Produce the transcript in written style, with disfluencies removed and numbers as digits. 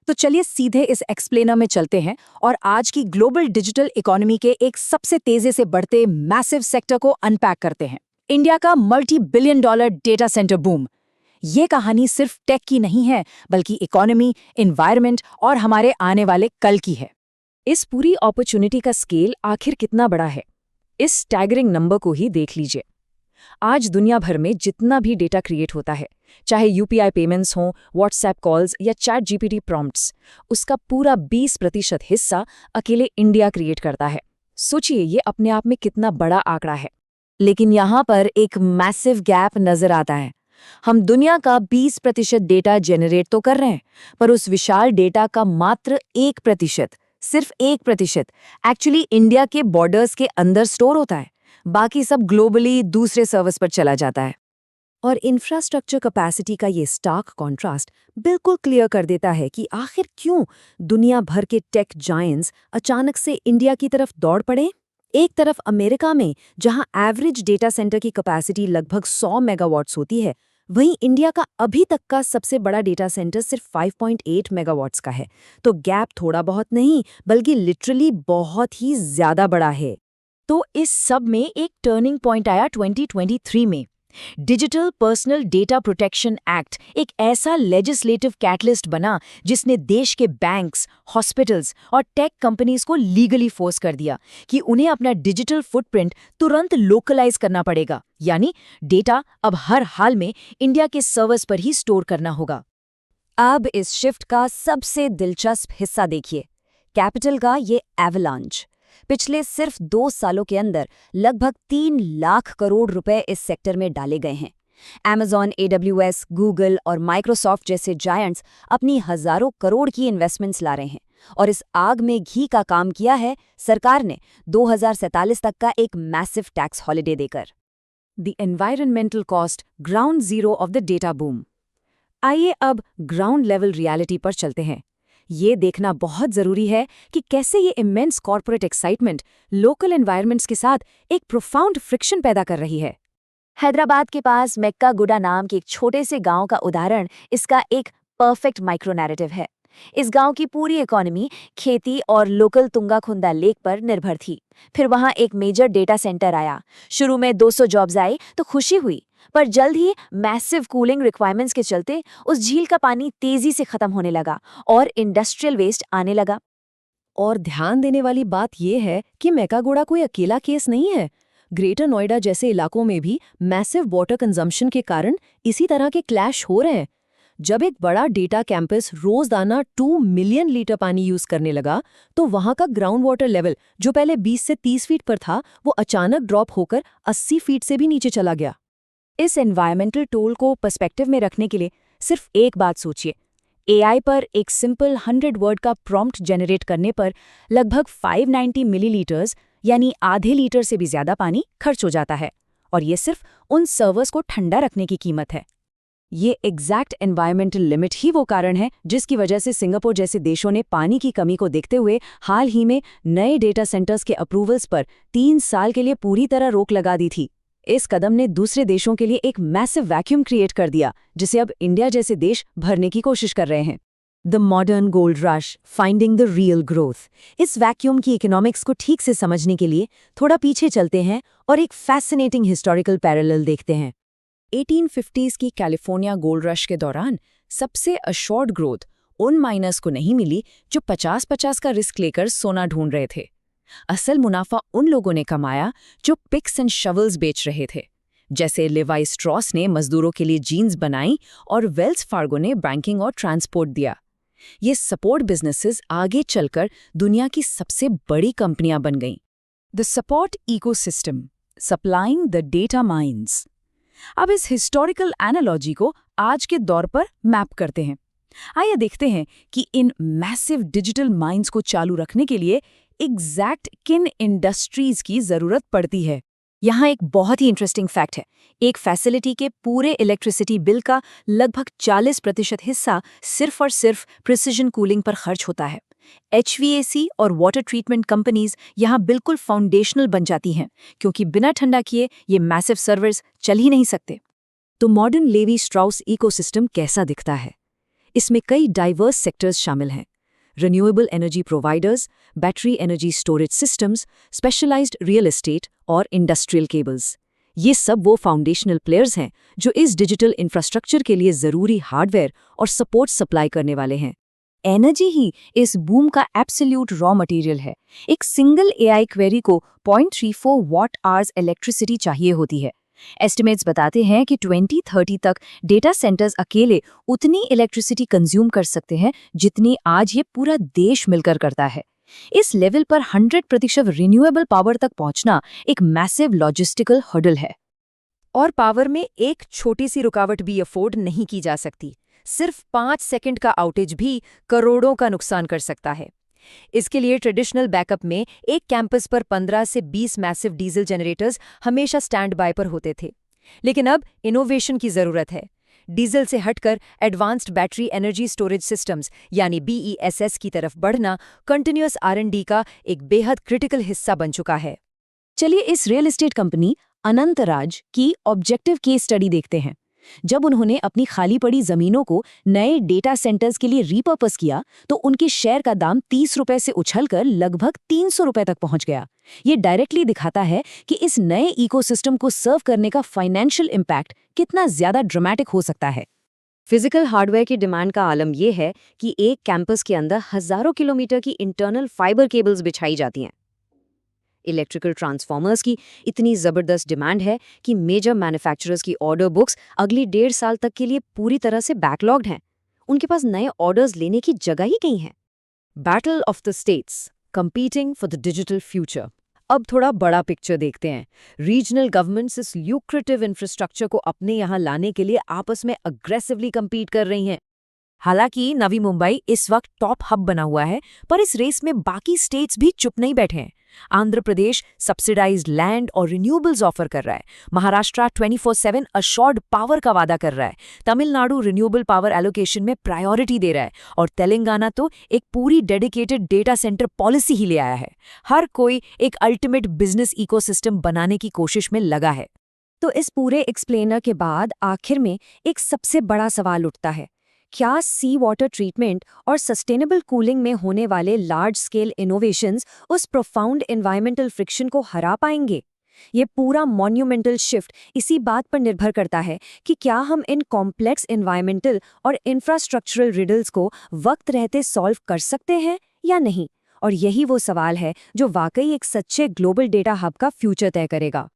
तो चलिए सीधे इस एक्सप्लेनर में चलते हैं और आज की ग्लोबल डिजिटल इकोनॉमी के एक सबसे तेजी से बढ़ते मैसिव सेक्टर को अनपैक करते हैं। इंडिया का multi billion dollar data centre boom. ये कहानी सिर्फ टेक की नहीं है, बल्कि इकोनॉमी, एनवायरनमेंट और हमारे आने वाले कल की है। इस पूरी अपॉर्चुनिटी का स्केल आखिर कितना बड़ा है, इस स्टैगरिंग नंबर को ही देख लीजिए। आज दुनिया भर में जितना भी डेटा क्रिएट होता है, चाहे यूपीआई पेमेंट्स हों, व्हाट्सएप कॉल्स या चैट जीपीटी प्रॉम्प्ट्स, उसका पूरा 20% हिस्सा अकेले इंडिया क्रिएट करता है। सोचिए ये अपने आप में कितना बड़ा आंकड़ा है। लेकिन यहाँ पर एक मैसिव गैप नजर आता है। हम दुनिया का 20% डेटा जेनरेट तो कर रहे हैं, पर उस विशाल डेटा का मात्र 1%, सिर्फ 1% एक्चुअली इंडिया के बॉर्डर्स के अंदर स्टोर होता है। बाकी सब ग्लोबली दूसरे सर्वर्स पर चला जाता है। और इंफ्रास्ट्रक्चर कैपेसिटी का ये स्टार्क कॉन्ट्रास्ट बिल्कुल क्लियर कर देता है कि आखिर क्यों दुनिया भर के टेक जायंट्स अचानक से इंडिया की तरफ दौड़ पड़े। एक तरफ अमेरिका में, जहां एवरेज डेटा सेंटर की कैपेसिटी लगभग 100 मेगावाट्स होती है, वहीं इंडिया का अभी तक का सबसे बड़ा डेटा सेंटर सिर्फ 5.8 मेगावाट्स का है। तो गैप थोड़ा बहुत नहीं, बल्कि लिटरली बहुत ही ज्यादा बड़ा है। तो इस सब में एक टर्निंग पॉइंट आया 2023 में। Digital personal data protection act एक ऐसा लेजिस्लेटिव कैटलिस्ट बना जिसने देश के बैंक्स, हॉस्पिटल्स और टेक कंपनीज को लीगली फोर्स कर दिया कि उन्हें अपना डिजिटल फुटप्रिंट तुरंत लोकलाइज करना पड़ेगा, यानी डेटा अब हर हाल में इंडिया के सर्वर्स पर ही स्टोर करना होगा। अब इस शिफ्ट का सबसे दिलचस्प हिस्सा देखिए, कैपिटल का ये एवलांच। पिछले सिर्फ 2 सालों के अंदर लगभग 3 लाख करोड़ रुपए इस सेक्टर में डाले गए हैं। Amazon, AWS, गूगल और माइक्रोसॉफ्ट जैसे जायंट्स अपनी हजारों करोड़ की इन्वेस्टमेंट्स ला रहे हैं। और इस आग में घी का काम किया है सरकार ने 2047 तक का एक मैसिव टैक्स हॉलिडे देकर। The environmental cost, ground zero of the data boom. आइए अब ग्राउंड लेवल रियलिटी पर चलते हैं। ये देखना बहुत जरूरी है कि कैसे ये immense corporate excitement local environments के साथ एक प्रोफाउंड फ्रिक्शन पैदा कर रही है। हैदराबाद के पास मेक्कागुडा नाम के एक छोटे से गांव का उदाहरण इसका एक परफेक्ट माइक्रो नैरेटिव है। इस गांव की पूरी इकोनॉमी खेती और लोकल तुंगाखुंदा लेक पर निर्भर थी। फिर वहां एक मेजर डेटा सेंटर आया। शुरू में 200 जॉब्स आई तो खुशी हुई, पर जल्द ही मैसिव कूलिंग रिक्वायरमेंट्स के चलते उस झील का पानी तेजी से खत्म होने लगा और इंडस्ट्रियल वेस्ट आने लगा। और ध्यान देने वाली बात यह है कि मेक्कागुडा कोई अकेला केस नहीं है। ग्रेटर नोएडा जैसे इलाकों में भी मैसिव वाटर कंजम्पशन के कारण इसी तरह के क्लैश हो रहे हैं। जब एक बड़ा डेटा कैंपस रोजाना 2 मिलियन लीटर पानी यूज करने लगा, तो वहां का ग्राउंड वाटर लेवल जो पहले 20 से 30 फीट पर था, वो अचानक ड्रॉप होकर 80 फीट से भी नीचे चला गया। इस एनवायरमेंटल टोल को पर्सपेक्टिव में रखने के लिए सिर्फ एक बात सोचिए। एआई पर एक सिंपल 100 वर्ड का प्रॉम्प्ट जनरेट करने पर लगभग 590 मिलीलीटर्स यानी आधे लीटर से भी ज्यादा पानी खर्च हो जाता है, और ये सिर्फ उन सर्वर्स को ठंडा रखने की कीमत है। ये एग्जैक्ट एनवायरमेंटल लिमिट ही वो कारण है जिसकी वजह से सिंगापुर जैसे देशों ने पानी की कमी को देखते हुए हाल ही में नए डेटा सेंटर्स के अप्रूवल्स पर 3 साल के लिए पूरी तरह रोक लगा दी थी। इस कदम ने दूसरे देशों के लिए एक मैसिव वैक्यूम क्रिएट कर दिया, जिसे अब इंडिया जैसे देश भरने की कोशिश कर रहे हैं। The modern gold rush, finding the real growth. इस वैक्यूम की इकोनॉमिक्स को ठीक से समझने के लिए थोड़ा पीछे चलते हैं और एक फैसिनेटिंग हिस्टोरिकल पैरेलल देखते हैं। 1850s की कैलिफोर्निया गोल्ड रश के दौरान सबसे अशोर्ड ग्रोथ उन माइनर्स को नहीं मिली जो 50-50 का रिस्क लेकर सोना ढूंढ रहे थे। असल मुनाफा उन लोगों ने कमाया जो पिक्स एंड शवल्स बेच रहे थे, जैसे लेवाई स्ट्रॉस ने मजदूरों के लिए जीन्स बनाई और वेल्स फार्गो ने बैंकिंग और ट्रांसपोर्ट दिया। ये सपोर्ट बिजनेसेस आगे चलकर दुनिया की सबसे बड़ी कंपनियां बन गईं। The support ecosystem, supplying the data mines. अब इस हिस्टोरिकल एनालॉजी को आज के दौर पर मैप करते हैं। आइए देखते हैं कि इन मैसिव डिजिटल माइंस को चालू रखने के लिए एग्जैक्ट किन इंडस्ट्रीज की जरूरत पड़ती है। यहाँ एक बहुत ही इंटरेस्टिंग फैक्ट है। एक फैसिलिटी के पूरे इलेक्ट्रिसिटी बिल का लगभग 40% हिस्सा सिर्फ और सिर्फ प्रिसिजन कूलिंग पर खर्च होता है। HVAC और वाटर ट्रीटमेंट कंपनीज यहाँ बिल्कुल फाउंडेशनल बन जाती हैं, क्योंकि बिना ठंडा किए ये मैसिव सर्वर्स चल ही नहीं सकते। तो मॉडर्न लेवी स्ट्राउस इकोसिस्टम कैसा दिखता है? इसमें कई डाइवर्स सेक्टर्स शामिल हैं। Renewable energy providers, battery energy storage systems, specialized real estate और इंडस्ट्रियल केबल्स। ये सब वो फाउंडेशनल प्लेयर्स हैं जो इस डिजिटल इंफ्रास्ट्रक्चर के लिए ज़रूरी हार्डवेयर और सपोर्ट सप्लाई करने वाले हैं। एनर्जी ही इस बूम का एब्सोल्यूट रॉ मटेरियल है। एक सिंगल एआई क्वेरी को 0.34 वॉट आवर्स इलेक्ट्रिसिटी चाहिए होती है। एस्टिमेट्स बताते हैं कि 2030 तक डेटा सेंटर्स अकेले उतनी इलेक्ट्रिसिटी कंज्यूम कर सकते हैं जितनी आज ये पूरा देश मिलकर करता है। इस लेवल पर 100% रिन्यूएबल पावर तक पहुंचना एक मैसिव लॉजिस्टिकल हर्डल है। और पावर में एक छोटी सी रुकावट भी अफोर्ड नहीं की जा सकती। सिर्फ 5 सेकंड का आउटेज भी करोड़ों का नुकसान कर सकता है। इसके लिए ट्रेडिशनल बैकअप में एक कैंपस पर 15 से 20 मैसिव डीजल जनरेटर्स हमेशा स्टैंड बाय पर होते थे। लेकिन अब इनोवेशन की जरूरत है। डीजल से हटकर advanced battery energy storage systems यानी BESS की तरफ बढ़ना कंटिन्यूअस R&D का एक बेहद क्रिटिकल हिस्सा बन चुका है। चलिए इस रियल एस्टेट कंपनी अनंतराज की ऑब्जेक्टिव केस स्टडी देखते हैं। जब उन्होंने अपनी खाली पड़ी जमीनों को नए डेटा सेंटर्स के लिए रीपर्पस किया तो उनके शेयर का दाम 30 रुपए से उछलकर लगभग 300 रुपए तक पहुंच गया। ये डायरेक्टली दिखाता है कि इस नए इकोसिस्टम को सर्व करने का फाइनेंशियल इम्पैक्ट कितना ज्यादा ड्रामेटिक हो सकता है। फिजिकल हार्डवेयर की डिमांड का आलम यह है कि एक कैंपस के अंदर हजारों किलोमीटर की इंटरनल फाइबर केबल्स बिछाई जाती हैं। इलेक्ट्रिकल ट्रांसफॉर्मर्स की इतनी ज़बरदस्त डिमांड है कि मेजर मैन्युफैक्चरर्स की ऑर्डर बुक्स अगली 1.5 साल तक के लिए पूरी तरह से बैकलॉग्ड हैं। उनके पास नए ऑर्डर्स लेने की जगह ही कहीं है। Battle of the states, competing for the digital future. अब थोड़ा बड़ा पिक्चर देखते हैं। रीजनल गवर्नमेंट्स इस ल्यूक्रेटिव इंफ्रास्ट्रक्चर को अपने यहाँ लाने के लिए आपस में अग्रेसिवली compete कर रही हैं। हालांकि नवी मुंबई इस वक्त टॉप हब बना हुआ है, पर इस रेस में बाकी स्टेट्स भी चुप नहीं बैठे हैं। आंध्र प्रदेश सब्सिडाइज्ड लैंड और रिन्यूएबल्स ऑफर कर रहा है। महाराष्ट्र 24/7 अशोर्ड पावर का वादा कर रहा है। तमिलनाडु रिन्यूएबल पावर एलोकेशन में प्रायोरिटी दे रहा है और तेलंगाना तो एक पूरी डेडिकेटेड डेटा सेंटर पॉलिसी ही ले आया है। हर कोई एक अल्टीमेट बिजनेस इकोसिस्टम बनाने की कोशिश में लगा है। तो इस पूरे एक्सप्लेनर के बाद आखिर में एक सबसे बड़ा सवाल उठता है, क्या सी वाटर ट्रीटमेंट और सस्टेनेबल कूलिंग में होने वाले लार्ज स्केल इनोवेशंस उस प्रोफाउंड एनवायरमेंटल फ्रिक्शन को हरा पाएंगे? ये पूरा मॉन्यूमेंटल शिफ्ट इसी बात पर निर्भर करता है कि क्या हम इन कॉम्प्लेक्स एनवायरमेंटल और इंफ्रास्ट्रक्चरल रिडल्स को वक्त रहते सॉल्व कर सकते हैं या नहीं। और यही वो सवाल है जो वाकई एक सच्चे ग्लोबल डेटा हब का फ्यूचर तय करेगा।